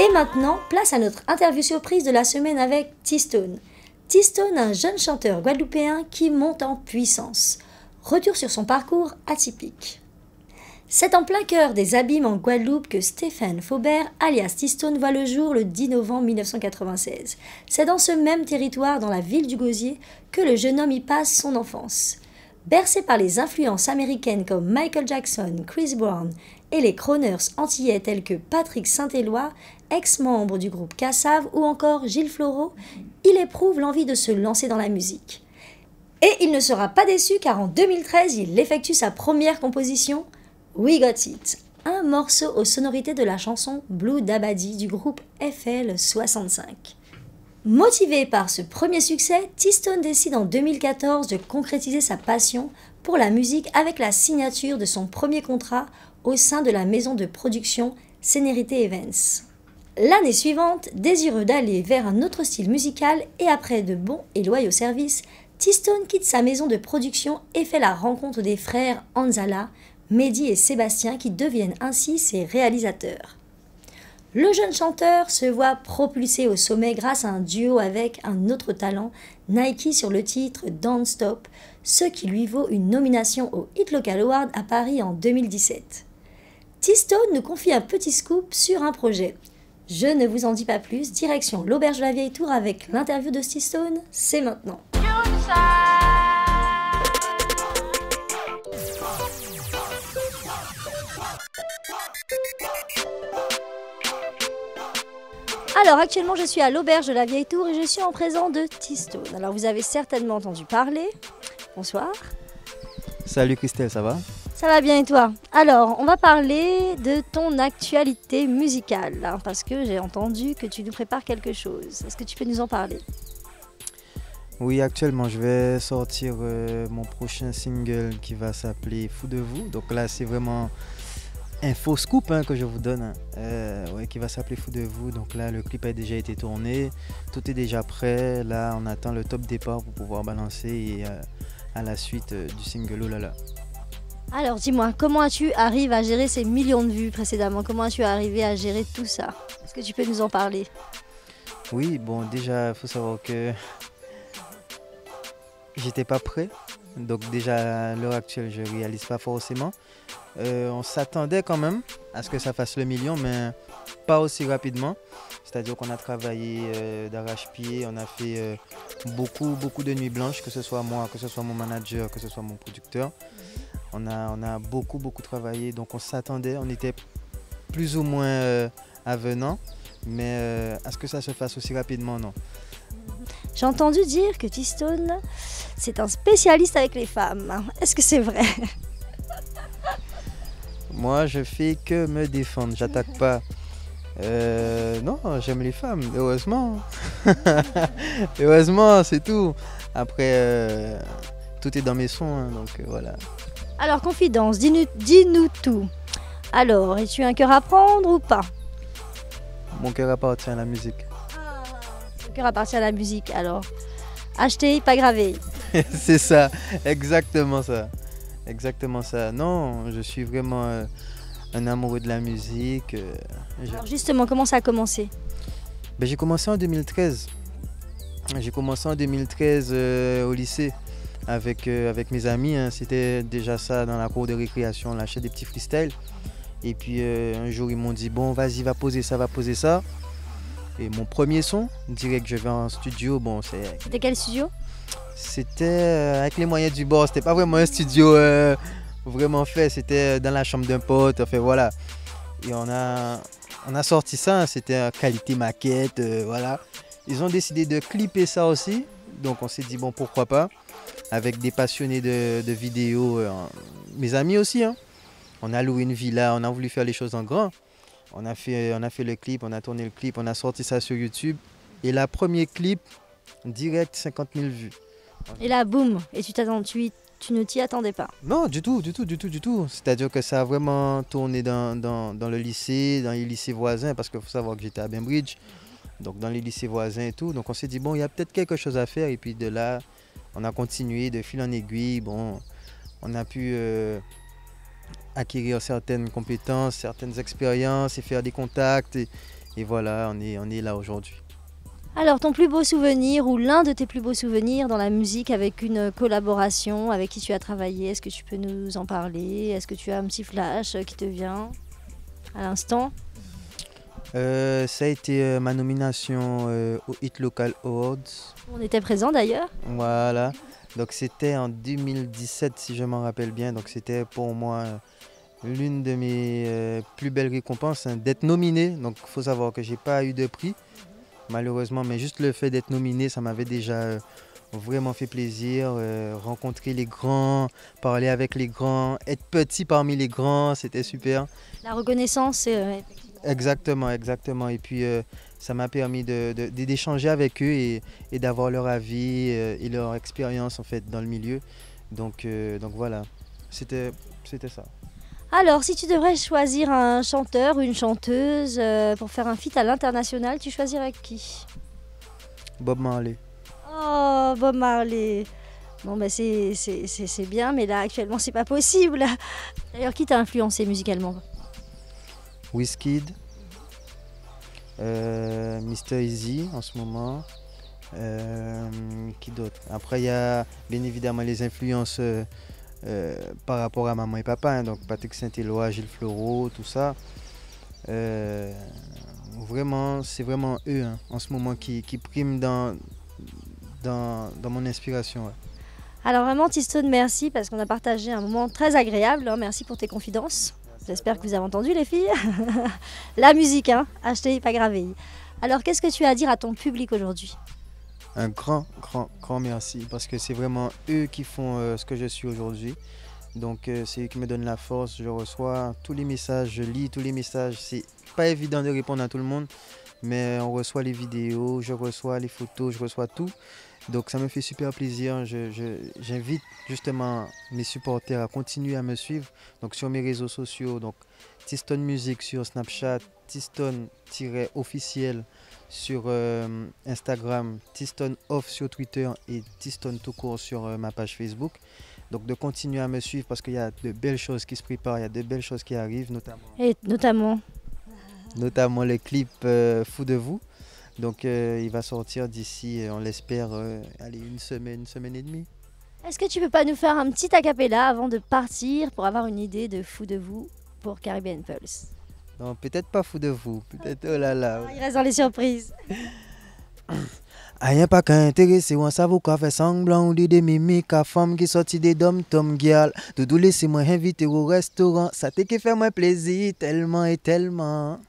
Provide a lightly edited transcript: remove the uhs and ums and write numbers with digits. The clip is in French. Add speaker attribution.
Speaker 1: Et maintenant, place à notre interview surprise de la semaine avec T-Stone. T-Stone, un jeune chanteur guadeloupéen qui monte en puissance. Retour sur son parcours atypique. C'est en plein cœur des abîmes en Guadeloupe que Stéphane Faubert, alias T-Stone, voit le jour le 10 novembre 1996. C'est dans ce même territoire, dans la ville du Gosier, que le jeune homme y passe son enfance. Bercé par les influences américaines comme Michael Jackson, Chris Brown et les crooners antillais tels que Patrick Saint-Éloi, ex-membre du groupe Cassav, ou encore Gilles Floreau, il éprouve l'envie de se lancer dans la musique. Et il ne sera pas déçu car en 2013, il effectue sa première composition, We Got It, un morceau aux sonorités de la chanson Blue Dabadi du groupe FL65. Motivé par ce premier succès, T-Stone décide en 2014 de concrétiser sa passion pour la musique avec la signature de son premier contrat au sein de la maison de production Cénérité Events. L'année suivante, désireux d'aller vers un autre style musical et après de bons et loyaux services, T-Stone quitte sa maison de production et fait la rencontre des frères Anzala, Mehdi et Sébastien qui deviennent ainsi ses réalisateurs. Le jeune chanteur se voit propulsé au sommet grâce à un duo avec un autre talent, Nike sur le titre Don't Stop, ce qui lui vaut une nomination au Hit Local Award à Paris en 2017. T-Stone nous confie un petit scoop sur un projet. Je ne vous en dis pas plus, direction l'Auberge de la Vieille Tour avec l'interview de T-Stone, c'est maintenant. Alors actuellement je suis à l'Auberge de la Vieille Tour et je suis en présence de T-Stone. Alors vous avez certainement entendu parler. Bonsoir.
Speaker 2: Salut Christelle, ça va?
Speaker 1: Ça va bien et toi? Alors on va parler de ton actualité musicale, hein, parce que j'ai entendu que tu nous prépares quelque chose. Est-ce que tu peux nous en parler?
Speaker 2: Oui, actuellement je vais sortir mon prochain single qui va s'appeler Fou de vous. Donc là c'est vraiment un faux scoop que je vous donne, ouais, qui va s'appeler Fou de vous. Donc là le clip a déjà été tourné, tout est déjà prêt. Là on attend le top départ pour pouvoir balancer et à la suite du single Oh là là.
Speaker 1: Alors dis-moi, comment as-tu arrivé à gérer ces millions de vues précédemment? Comment as-tu arrivé à gérer tout ça? Est-ce que tu peux nous en parler?
Speaker 2: Oui, bon déjà il faut savoir que j'étais pas prêt. Donc déjà à l'heure actuelle je réalise pas forcément. On s'attendait quand même à ce que ça fasse le million, mais pas aussi rapidement. C'est-à-dire qu'on a travaillé d'arrache-pied, on a fait beaucoup de nuits blanches, que ce soit moi, que ce soit mon manager, que ce soit mon producteur. On a beaucoup travaillé, donc on s'attendait, on était plus ou moins avenant, mais à ce que ça se fasse aussi rapidement, non.
Speaker 1: J'ai entendu dire que T-Stone, c'est un spécialiste avec les femmes. Est-ce que c'est vrai?
Speaker 2: Moi, je fais que me défendre, j'attaque pas. Non, j'aime les femmes, heureusement. Heureusement, c'est tout. Après, tout est dans mes sons, donc voilà.
Speaker 1: Alors, confidence, dis-nous tout. Alors, es-tu un cœur à prendre ou pas?
Speaker 2: Mon cœur appartient à la musique.
Speaker 1: Ton cœur appartient à la musique, alors. Acheter, pas graver.
Speaker 2: C'est ça, exactement ça. Exactement ça. Non, je suis vraiment un amoureux de la musique.
Speaker 1: Alors justement, comment ça a commencé?
Speaker 2: Ben, j'ai commencé en 2013. J'ai commencé en 2013 au lycée avec mes amis. C'était déjà ça dans la cour de récréation. On lâchait des petits freestyles. Et puis un jour, ils m'ont dit, bon, vas-y, va poser ça, va poser ça. Et mon premier son, direct, je vais en studio. Bon,
Speaker 1: C'était quel studio?
Speaker 2: C'était avec les moyens du bord. C'était pas vraiment un studio vraiment fait. C'était dans la chambre d'un pote. Enfin, voilà. Et on a sorti ça. C'était qualité maquette. Voilà. Ils ont décidé de clipper ça aussi. Donc, on s'est dit, bon, pourquoi pas. Avec des passionnés de vidéos. Mes amis aussi. On a loué une villa. On a voulu faire les choses en grand. On a fait le clip. On a tourné le clip. On a sorti ça sur YouTube. Et la première clip, direct, 50 000 vues.
Speaker 1: Et là, boum. Et tu ne t'y attendais pas?
Speaker 2: Non, du tout. C'est-à-dire que ça a vraiment tourné dans le lycée, dans les lycées voisins, parce qu'il faut savoir que j'étais à Bainbridge, donc dans les lycées voisins et tout. Donc on s'est dit, bon, il y a peut-être quelque chose à faire. Et puis de là, on a continué de fil en aiguille. Bon, on a pu acquérir certaines compétences, certaines expériences et faire des contacts. Et voilà, on est là aujourd'hui.
Speaker 1: Alors, ton plus beau souvenir ou l'un de tes plus beaux souvenirs dans la musique avec une collaboration, avec qui tu as travaillé, est-ce que tu peux nous en parler? Est-ce que tu as un petit flash qui te vient à l'instant?
Speaker 2: Ça a été ma nomination au Hit Local Awards.
Speaker 1: On était présent d'ailleurs.
Speaker 2: Voilà. Donc c'était en 2017 si je m'en rappelle bien. Donc c'était pour moi l'une de mes plus belles récompenses, hein, d'être nominé. Donc il faut savoir que j'ai pas eu de prix malheureusement, mais juste le fait d'être nominé, ça m'avait déjà vraiment fait plaisir. Rencontrer les grands, parler avec les grands, être petit parmi les grands, c'était super.
Speaker 1: La reconnaissance,
Speaker 2: Exactement, exactement. Et puis ça m'a permis d'échanger avec eux et d'avoir leur avis et leur expérience en fait dans le milieu. Donc voilà, c'était ça.
Speaker 1: Alors, si tu devrais choisir un chanteur ou une chanteuse pour faire un feat à l'international, tu choisirais qui?
Speaker 2: Bob Marley.
Speaker 1: Oh, Bob Marley. Bon, bah c'est bien, mais là, actuellement, c'est pas possible. D'ailleurs, qui t'a influencé musicalement?
Speaker 2: Wizkid, Mr Easy en ce moment. Qui d'autre? Après, il y a bien évidemment les influences par rapport à maman et papa, hein, donc Patrick Saint-Éloi, Gilles Fleureau, tout ça. Vraiment, c'est vraiment eux, hein, en ce moment qui priment dans mon inspiration. Ouais.
Speaker 1: Alors vraiment, Tistone, merci parce qu'on a partagé un moment très agréable. Hein. Merci pour tes confidences. J'espère que vous avez entendu les filles. La musique, hein, achetée, pas gravée. Alors qu'est-ce que tu as à dire à ton public aujourd'hui?
Speaker 2: Un grand merci parce que c'est vraiment eux qui font ce que je suis aujourd'hui. Donc c'est eux qui me donnent la force. Je reçois tous les messages, je lis tous les messages. C'est pas évident de répondre à tout le monde, mais on reçoit les vidéos, je reçois les photos, je reçois tout. Donc ça me fait super plaisir. J'invite justement mes supporters à continuer à me suivre donc sur mes réseaux sociaux. Donc Tistone Music sur Snapchat, Tistone-officiel sur Instagram, Tistone Off sur Twitter et Tistone tout court sur ma page Facebook. Donc de continuer à me suivre parce qu'il y a de belles choses qui se préparent, il y a de belles choses qui arrivent, notamment les clips Fou de vous. Donc il va sortir d'ici, on l'espère, une semaine et demie.
Speaker 1: Est-ce que tu peux pas nous faire un petit acapella avant de partir pour avoir une idée de Fou de vous pour Caribbean Pulse?
Speaker 2: Non, peut-être pas Fou de vous, peut-être oh là là.
Speaker 1: Il reste dans les surprises.
Speaker 2: Rien pas qu'à intéresser, on savait quoi faire semblant ou des mimiques à femme qui sortit des dom-tom girl. Doudou laissez-moi inviter au restaurant, ça t'est qui fait moi plaisir tellement et tellement.